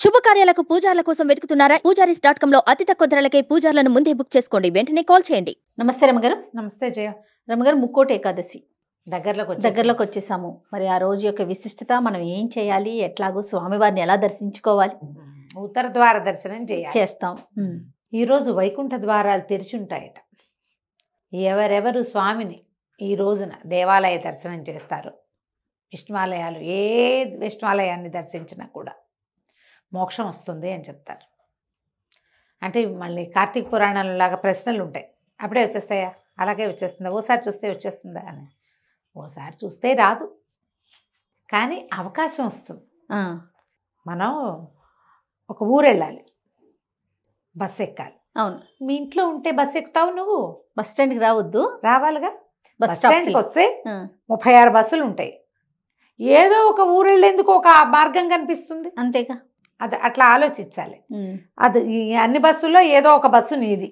శుభకార్యాలకు పూజార్ల కోసం వెతుకుతున్నారా? పూజారీస్.com లో అతి తక్కువ ధరలకే పూజార్లను ముందే బుక్ చేసుకోండి. వెంటనే కాల్ చేయండి. నమస్తే రమగారు. నమస్తే జయ. రమగారు, ముక్కోటి ఏకాదశి దగ్గరలోకి వచ్చేసాము. మరి ఆ రోజు యొక్క విశిష్టత, మనం ఏం చేయాలి, ఎట్లాగో స్వామివారిని ఎలా దర్శించుకోవాలి? ఉత్తర ద్వార దర్శనం చేస్తాం. ఈరోజు వైకుంఠ ద్వారాలు తెరిచుంటాయట. ఎవరెవరు స్వామిని ఈ రోజున దేవాలయ దర్శనం చేస్తారో, విష్ణువాలయాలు ఏ విష్ణువాలయాన్ని దర్శించినా కూడా మోక్షం వస్తుంది అని చెప్తారు. అంటే మళ్ళీ కార్తీక పురాణంలాగా ప్రశ్నలు ఉంటాయి. అప్పుడే వచ్చేస్తాయా, అలాగే వచ్చేస్తుందా, ఓసారి చూస్తే వచ్చేస్తుందా అని. ఓసారి చూస్తే రాదు, కానీ అవకాశం వస్తుంది. మనం ఒక ఊరు వెళ్ళాలి, బస్సు ఎక్కాలి. అవును, మీ ఇంట్లో ఉంటే బస్సు ఎక్కుతావు, నువ్వు బస్ స్టాండ్కి రావద్దు, రావాలిగా. బస్ స్టాండ్కి వస్తే 36 బస్సులు ఉంటాయి. ఏదో ఒక ఊరు వెళ్ళేందుకు ఒక మార్గం కనిపిస్తుంది, అంతేగా. అది అట్లా ఆలోచించాలి. అది అన్ని బస్సుల్లో ఏదో ఒక బస్సు నీది.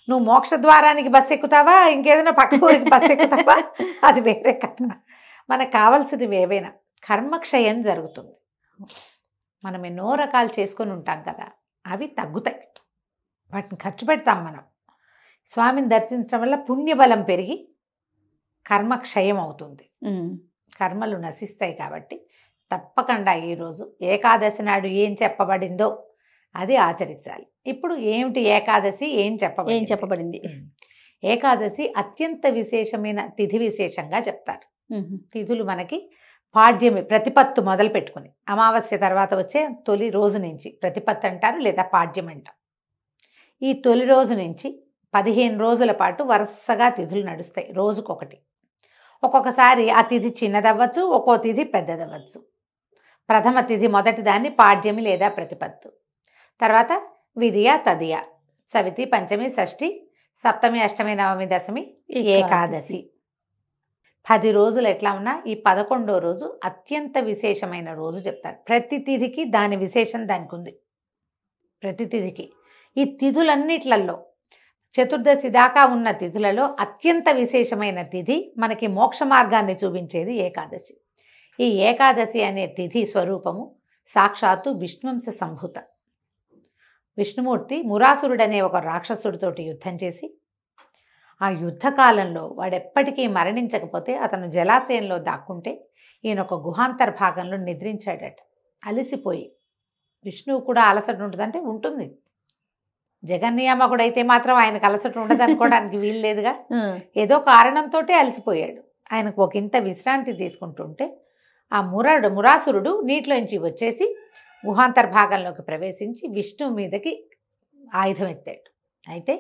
నువ్వు మోక్ష ద్వారానికి బస్సు ఎక్కుతావా, ఇంకేదైనా పక్క ఊరికి బస్సు ఎక్కుతావా, అది వేరే కథ. మనకు కావాల్సినవి ఏవైనా. కర్మక్షయం జరుగుతుంది. మనం ఎన్నో రకాలు చేసుకొని ఉంటాం కదా, అవి తగ్గుతాయి. వాటిని ఖర్చు పెడతాం మనం. స్వామిని దర్శించడం వల్ల పుణ్యబలం పెరిగి కర్మక్షయం అవుతుంది, కర్మలు నశిస్తాయి. కాబట్టి తప్పకుండా ఈరోజు ఏకాదశి నాడు ఏం చెప్పబడిందో అది ఆచరించాలి. ఇప్పుడు ఏమిటి ఏకాదశి, ఏం చెప్పబడింది? ఏకాదశి అత్యంత విశేషమైన తిథి విశేషంగా చెప్తారు. తిథులు మనకి పాడ్యమి, ప్రతిపత్తు మొదలు పెట్టుకుని అమావాస్య తర్వాత వచ్చే తొలి రోజు నుంచి ప్రతిపత్తు అంటారు, లేదా పాడ్యం అంటారు. ఈ తొలి రోజు నుంచి 15 రోజుల పాటు వరుసగా తిథులు నడుస్తాయి, రోజుకొకటి. ఒక్కొక్కసారి ఆ తిథి చిన్నదవ్వచ్చు, ఒక్కో తిథి పెద్దదవ్వచ్చు. ప్రథమ తిథి మొదటి దాన్ని పాడ్యమి లేదా ప్రతిపత్తు, తర్వాత విధియ, తదియ, సవితి, పంచమి, షష్ఠి, సప్తమి, అష్టమి, నవమి, దశమి, ఏకాదశి. 10 రోజులు ఎట్లా ఉన్నా ఈ 11వ రోజు అత్యంత విశేషమైన రోజు చెప్తారు. ప్రతి తిథికి దాని విశేషం దానికి ఉంది. ప్రతి తిథికి ఈ తిథులన్నిట్లలో చతుర్దశి దాకా ఉన్న తిథులలో అత్యంత విశేషమైన తిథి, మనకి మోక్ష మార్గాన్ని చూపించేది ఏకాదశి. ఈ ఏకాదశి అనే తిథి స్వరూపము సాక్షాత్తు విష్ణువంశ సంభూత. విష్ణుమూర్తి మురాసురుడనే ఒక రాక్షసుడితోటి యుద్ధం చేసి, ఆ యుద్ధకాలంలో వాడెప్పటికీ మరణించకపోతే అతను జలాశయంలో దాక్కుంటే ఈయన ఒక గుహాంతర భాగంలో నిద్రించాడట, అలసిపోయి. విష్ణువు కూడా అలసట ఉంటుందంటే ఉంటుంది, జగన్నియామకుడైతే మాత్రం ఆయనకు అలసట ఉండదు అనుకోవడానికి వీలు లేదుగా. ఏదో కారణంతో అలసిపోయాడు. ఆయనకు ఒక ఇంత విశ్రాంతి తీసుకుంటుంటే ఆ మురాసురుడు నీటిలోంచి వచ్చేసి గుహాంతర భాగంలోకి ప్రవేశించి విష్ణువు మీదకి ఆయుధం ఎత్తాడు. అయితే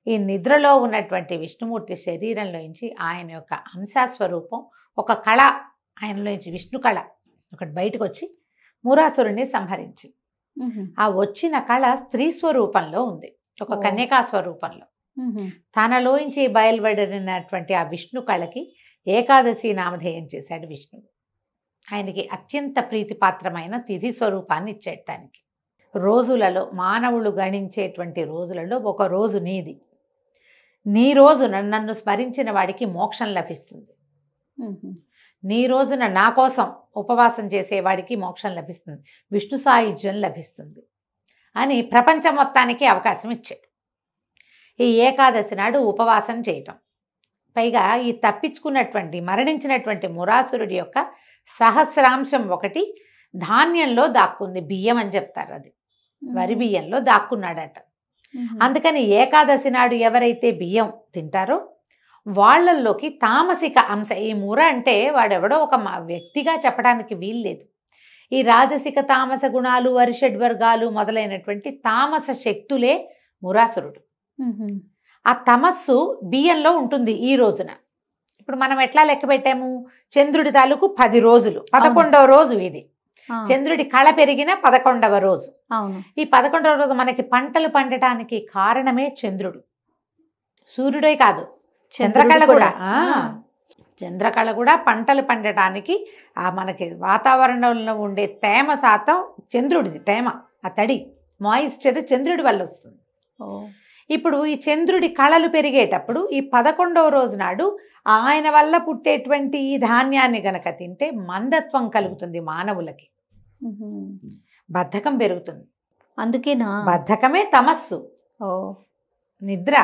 ఈ నిద్రలో ఉన్నటువంటి విష్ణుమూర్తి శరీరంలోంచి ఆయన యొక్క అంశాస్వరూపం, ఒక కళ ఆయనలోంచి, విష్ణు కళ ఒకటి బయటకు వచ్చి మురాసురుణ్ణి సంహరించింది. ఆ వచ్చిన కళ స్త్రీ స్వరూపంలో ఉంది, ఒక కన్యకా స్వరూపంలో. తనలోంచి బయలువడినటువంటి ఆ విష్ణు కళకి ఏకాదశి నామధేయం చేశాడు విష్ణువు. ఆయనకి అత్యంత ప్రీతిపాత్రమైన తిథి స్వరూపాన్ని ఇచ్చాడు. దానికి రోజులలో, మానవులు గణించేటువంటి రోజులలో ఒక రోజు నీది. నీ రోజున నన్ను స్మరించిన వాడికి మోక్షం లభిస్తుంది. నీ రోజున నా కోసం ఉపవాసం చేసేవాడికి మోక్షం లభిస్తుంది, విష్ణు సాయుధ్యం లభిస్తుంది అని ప్రపంచం మొత్తానికి అవకాశం ఇచ్చాడు. ఈ ఏకాదశి నాడు ఉపవాసం చేయటం, పైగా ఈ తప్పించుకున్నటువంటి, మరణించినటువంటి మురాసురుడి యొక్క సహస్రాంశం ఒకటి ధాన్యంలో దాక్కుంది, బియ్యం అని చెప్తారు. అది వరి బియ్యంలో దాక్కున్నాడట. అందుకని ఏకాదశి నాడు ఎవరైతే బియ్యం తింటారో వాళ్ళల్లోకి తామసిక అంశ, ఈ ముర అంటే వాడెవడో ఒక వ్యక్తిగా చెప్పడానికి వీల్లేదు. ఈ రాజసిక, తామస గుణాలు, వరిషడ్వర్గాలు మొదలైనటువంటి తామస శక్తులే మురాసురుడు. ఆ తమస్సు బియ్యంలో ఉంటుంది ఈ రోజున. ఇప్పుడు మనం ఎట్లా లెక్క పెట్టాము, చంద్రుడి తాలూకు 10 రోజులు, 11వ రోజు ఇది. చంద్రుడి కళ పెరిగిన 11వ రోజు. ఈ 11వ రోజు మనకి పంటలు పండటానికి కారణమే చంద్రుడు, సూర్యుడే కాదు, చంద్రకళ కూడా. చంద్రకళ కూడా పంటలు పండటానికి మనకి వాతావరణంలో ఉండే తేమ శాతం చంద్రుడిది, తేమ, ఆ తడి, మాయిశ్చర్ చంద్రుడి వల్ల వస్తుంది. ఇప్పుడు ఈ చంద్రుడి కళలు పెరిగేటప్పుడు ఈ 11వ రోజు నాడు ఆయన వల్ల పుట్టేటువంటి ఈ ధాన్యాన్ని గనక తింటే మందత్వం కలుగుతుంది మానవులకి. బద్ధకం పెరుగుతుంది. అందుకేనా? బద్ధకమే తమస్సు, ఓ నిద్ర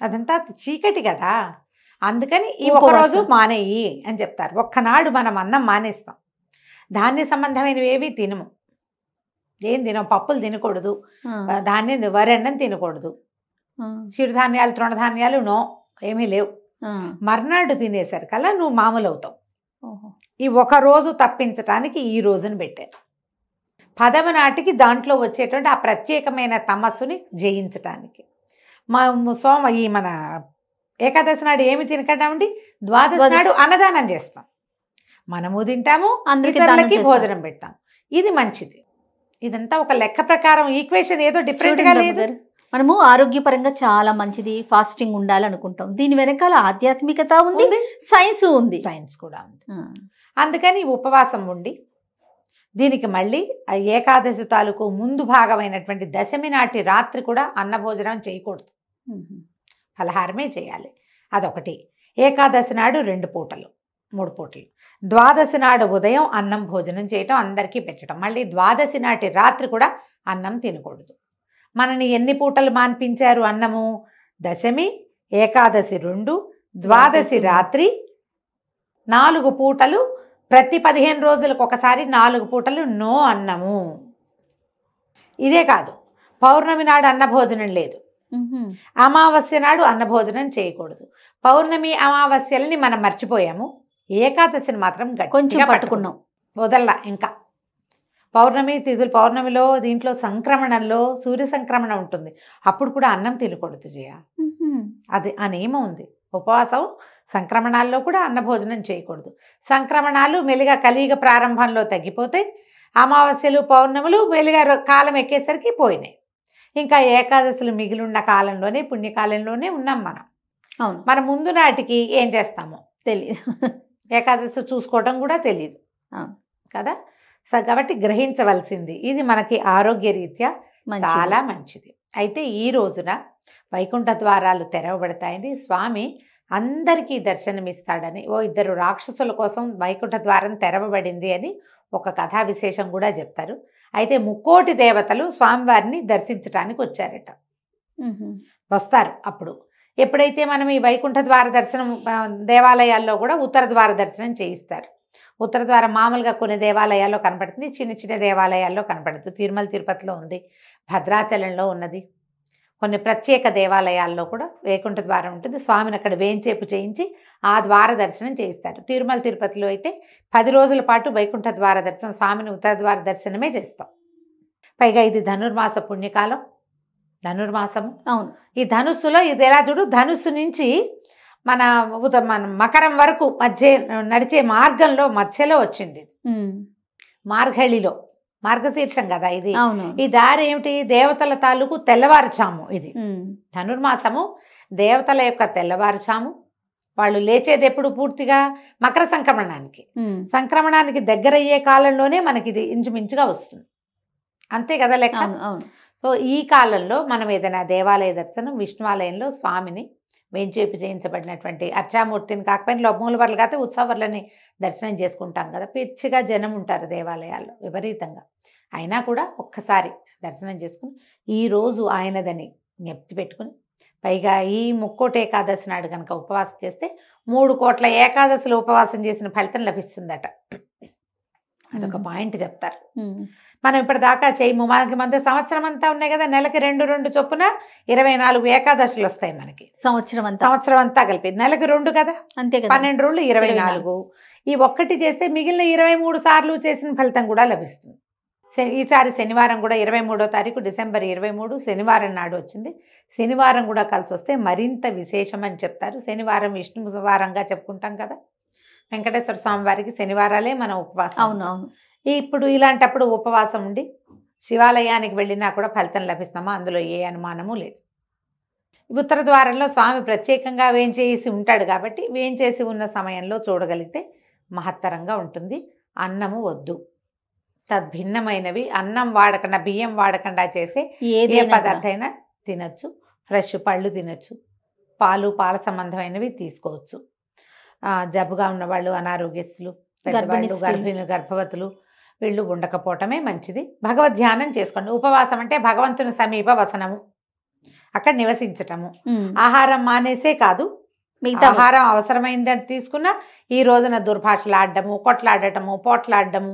అదంతా చీకటి కదా. అందుకని ఈ ఉపవాసం. ఒకరోజు మానేయి అని చెప్తారు. ఒక్కనాడు మనం అన్నం మానేస్తాం, ధాన్య సంబంధమైనవి ఏవి తినము, ఏం తినం, పప్పులు తినకూడదు, ధాన్యం వరి అన్నం తినకూడదు, చిరుధాన్యాలు తృణధాన్యాలు నో, ఏమీ లేవు. మర్నాడు తినేసరికల్లా నువ్వు మామూలు అవుతావు. ఈ ఒక రోజు తప్పించటానికి ఈ రోజును పెట్టారు. 10వ నాటికి దాంట్లో వచ్చేటువంటి ఆ ప్రత్యేకమైన తమస్సుని జయించటానికి ఈ మన ఏకాదశి నాడు ఏమి తినకండి, ద్వాదశి నాడు అన్నదానం చేస్తాం, మనము తింటాము, ఇతరులకి భోజనం పెడతాం. ఇది మంచిది. ఇదంతా ఒక లెక్క ప్రకారం ఈక్వేషన్ ఏదో డిఫరెంట్ గా లేదు. మనము ఆరోగ్యపరంగా చాలా మంచిది ఫాస్టింగ్ ఉండాలనుకుంటాం, దీని వెనకాల ఆధ్యాత్మికత ఉంది, సైన్స్ ఉంది, సైన్స్ కూడా ఉంది. అందుకని ఉపవాసం ఉండి దీనికి మళ్ళీ ఏకాదశి తాలూకు ముందు భాగమైనటువంటి దశమి నాటి రాత్రి కూడా అన్నభోజనం చేయకూడదు, ఫలహారమే చేయాలి. అదొకటి. ఏకాదశి నాడు 2 పూటలు 3 పూటలు, ద్వాదశి నాడు ఉదయం అన్నం భోజనం చేయటం, అందరికీ పెట్టడం. మళ్ళీ ద్వాదశి నాటి రాత్రి కూడా అన్నం తినకూడదు. మనని ఎన్ని పూటలు మాన్పించారు అన్నము? దశమి, ఏకాదశి 2, ద్వాదశి రాత్రి 4 పూటలు. ప్రతి 15 రోజులకు ఒకసారి 4 పూటలు నో అన్నము. ఇదే కాదు, పౌర్ణమి నాడు అన్నభోజనం లేదు, అమావాస్య నాడు అన్నభోజనం చేయకూడదు. పౌర్ణమి అమావాస్యలని మనం మర్చిపోయాము, ఏకాదశిని మాత్రం కొంచెం పట్టుకున్నాం, వదల్లా. ఇంకా పౌర్ణమి తిథులు, పౌర్ణమిలో దీంట్లో సంక్రమణంలో సూర్య సంక్రమణ ఉంటుంది, అప్పుడు కూడా అన్నం తినకూడదు జయ. అది ఆ నియమం ఉంది. ఉపవాసం సంక్రమణాల్లో కూడా అన్నభోజనం చేయకూడదు. సంక్రమణాలు మెల్లిగా కలియుగ ప్రారంభంలో తగ్గిపోతే అమావాస్యలు పౌర్ణములు మెల్లిగా కాలం ఎక్కేసరికి పోయినాయి. ఇంకా ఏకాదశులు మిగిలిన్న కాలంలోనే, పుణ్యకాలంలోనే ఉన్నాం మనం. మన ముందు నాటికి ఏం చేస్తామో తెలియదు, ఏకాదశి చూసుకోవడం కూడా తెలియదు కదా. కాబట్టి గ్రహించవలసింది ఇది మనకి ఆరోగ్య రీత్యా చాలా మంచిది. అయితే ఈ రోజున వైకుంఠ ద్వారాలు తెరవబడతాయని స్వామి అందరికీ దర్శనమిస్తాడని, 2 రాక్షసుల కోసం వైకుంఠ ద్వారం తెరవబడింది అని ఒక కథా విశేషం కూడా చెప్తారు. అయితే 3,000,000 దేవతలు స్వామివారిని దర్శించడానికి వచ్చారట, వస్తారు. అప్పుడు ఎప్పుడైతే మనం ఈ వైకుంఠ ద్వార దర్శనం, దేవాలయాల్లో కూడా ఉత్తర ద్వార దర్శనం చేయిస్తారు. ఉత్తర ద్వారం మామూలుగా కొన్ని దేవాలయాల్లో కనపడుతుంది, చిన్న చిన్న దేవాలయాల్లో కనపడుతుంది. తిరుమల తిరుపతిలో ఉంది, భద్రాచలంలో ఉన్నది, కొన్ని ప్రత్యేక దేవాలయాల్లో కూడా వైకుంఠ ద్వారం ఉంటుంది. స్వామిని అక్కడ వేంచేపు చేయించి ఆ ద్వార దర్శనం చేయిస్తారు. తిరుమల తిరుపతిలో అయితే 10 రోజుల పాటు వైకుంఠ ద్వార దర్శనం, స్వామిని ఉత్తర ద్వార దర్శనమే చేస్తాం. పైగా ఇది ధనుర్మాస పుణ్యకాలం, ధనుర్మాసము. అవును, ఈ ధనుస్సులో ఇది ఎలా చూడు, ధనుస్సు నుంచి మన మకరం వరకు మధ్య నడిచే మార్గంలో మధ్యలో వచ్చింది, మార్గళిలో, మార్గశీర్షం కదా ఇది. ఈ దారి ఏమిటి? దేవతల తాలూకు తెల్లవారుచాము. ఇది ధనుర్మాసము, దేవతల యొక్క తెల్లవారుచాము. వాళ్ళు లేచేది ఎప్పుడు? పూర్తిగా మకర సంక్రమణానికి. సంక్రమణానికి దగ్గరయ్యే కాలంలోనే మనకి ఇది ఇంచుమించుగా వస్తుంది, అంతే కదా లెక్క. సో ఈ కాలంలో మనం ఏదైనా దేవాలయ దర్శనం, విష్ణువాలయంలో స్వామిని వేంచేపు చేయించబడినటువంటి అర్చామూర్తిని కాకపోయినా మూలవర్లు కాకపోతే ఉత్సవర్లని దర్శనం చేసుకుంటాం కదా. పిచ్చిగా జనం ఉంటారు దేవాలయాల్లో విపరీతంగా. అయినా కూడా ఒక్కసారి దర్శనం చేసుకుని ఈరోజు ఆయనదని జ్ఞప్తి పెట్టుకుని, పైగా ఈ 3,000,000 ఏకాదశి నాడు కనుక ఉపవాసం చేస్తే 3,000,000 ఏకాదశులు ఉపవాసం చేసిన ఫలితం లభిస్తుందట. అదొక పాయింట్ చెప్తారు. మనం ఇప్పటిదాకా చేయము, మనకి మన సంవత్సరం అంతా ఉన్నాయి కదా, నెలకి 2 చొప్పున 24 ఏకాదశులు వస్తాయి మనకి. సంవత్సరం అంతా కలిపి నెలకి 2 కదా, అంతే కదా, 12 రోజులు 24. ఈ ఒక్కటి చేస్తే మిగిలిన 23 సార్లు చేసిన ఫలితం కూడా లభిస్తుంది. ఈసారి శనివారం కూడా 23వ తారీఖు డిసెంబర్ 23 శనివారం నాడు వచ్చింది. శనివారం కూడా కలిసి వస్తే మరింత విశేషం అని చెప్తారు. శనివారం విష్ణు వారంగా చెప్పుకుంటాం కదా, వెంకటేశ్వర స్వామి వారికి శనివారాలే మన ఉపవాసం. అవునవును. ఇప్పుడు ఇలాంటప్పుడు ఉపవాసం ఉండి శివాలయానికి వెళ్ళినా కూడా ఫలితం లభిస్తామా? అందులో ఏ అనుమానము లేదు. ఉత్తర ద్వారంలో స్వామి ప్రత్యేకంగా వేంచేసి ఉంటాడు కాబట్టి వేంచేసి ఉన్న సమయంలో చూడగలిగితే మహత్తరంగా ఉంటుంది. అన్నము వద్దు, తద్భిన్నమైనవి అన్నం వాడకుండా, బియ్యం వాడకుండా చేసే ఏ పదార్థమైనా తినచ్చు. ఫ్రెష్ పళ్ళు తినచ్చు, పాల సంబంధమైనవి తీసుకోవచ్చు. జబ్బుగా ఉన్నవాళ్ళు, అనారోగ్యస్తులు, పెద్దవాళ్ళు, గర్భిణులు, గర్భవతులు, వీళ్ళు ఉండకపోవటమే మంచిది. భగవద్ ధ్యానం చేసుకోండి. ఉపవాసం అంటే భగవంతుని సమీప వసనము, అక్కడ నివసించటము. ఆహారం మానేసే కాదు, మిగతా ఆహారం అవసరమైందని తీసుకున్నా ఈ రోజున దుర్భాషలాడటము, కొట్లాడటము, పోట్లాడటము,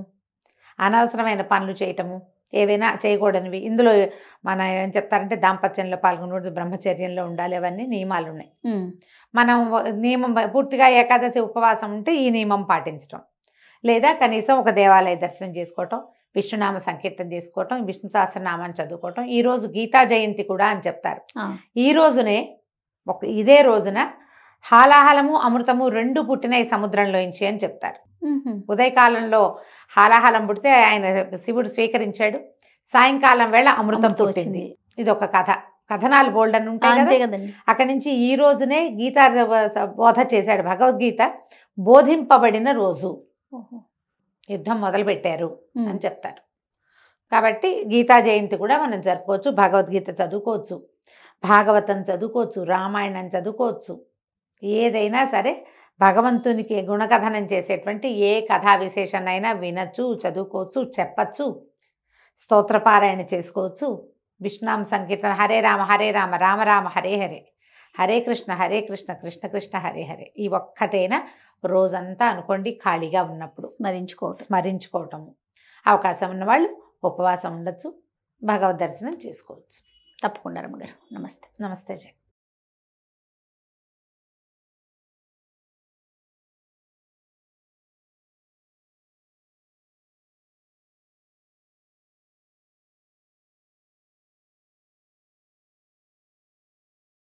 అనవసరమైన పనులు చేయటము, ఏవైనా చేయకూడనివి. ఇందులో మన ఏం చెప్తారంటే దాంపత్యంలో పాల్గొనకూడదు, బ్రహ్మచర్యంలో ఉండాలి, అవన్నీ నియమాలు ఉన్నాయి. మనం నియమం పూర్తిగా ఏకాదశి ఉపవాసం ఉంటే ఈ నియమం పాటించటం, లేదా కనీసం ఒక దేవాలయ దర్శనం చేసుకోవటం, విష్ణునామ సంకీర్తన చేసుకోవటం, విష్ణు సహస్రనామాన్ని చదువుకోవటం. ఈరోజు గీతా జయంతి కూడా అని చెప్తారు. ఈ రోజునే ఇదే రోజున హాలాహలము అమృతము రెండు పుట్టిన ఈ సముద్రంలోంచి అని చెప్తారు. ఉదయకాలంలో హాలాహలం పుడితే ఆయన శివుడు స్వీకరించాడు, సాయంకాలం వేళ అమృతం పుట్టింది. ఇది ఒక కథ. కథనాలు బోల్డ్ అని ఉంటాయి కదండి. అక్కడి నుంచి ఈ రోజునే గీతా బోధ చేశాడు. భగవద్గీత బోధింపబడిన రోజు, యుద్ధం మొదలుపెట్టారు అని చెప్తారు. కాబట్టి గీతా జయంతి కూడా మనం జరుపుకోవచ్చు. భగవద్గీత చదువుకోవచ్చు, భాగవతం చదువుకోవచ్చు, రామాయణం చదువుకోవచ్చు. ఏదైనా సరే భగవంతునికి గుణకథనం చేసేటువంటి ఏ కథా విశేషాన్నైనా వినచ్చు, చదువుకోవచ్చు, చెప్పచ్చు, స్తోత్రపారాయణ చేసుకోవచ్చు, విష్ణునామ సంకీర్తన, హరే రామ రామ రామ హరే హరే, హరే కృష్ణ కృష్ణ కృష్ణ హరే హరే. ఈ ఒక్కటైనా రోజంతా అనుకోండి, ఖాళీగా ఉన్నప్పుడు స్మరించుకోవటము. అవకాశం ఉన్నవాళ్ళు ఉపవాసం ఉండొచ్చు, భగవద్ దర్శనం చేసుకోవచ్చు. తప్పకుండా రమ్మగారు. నమస్తే. నమస్తే జయ.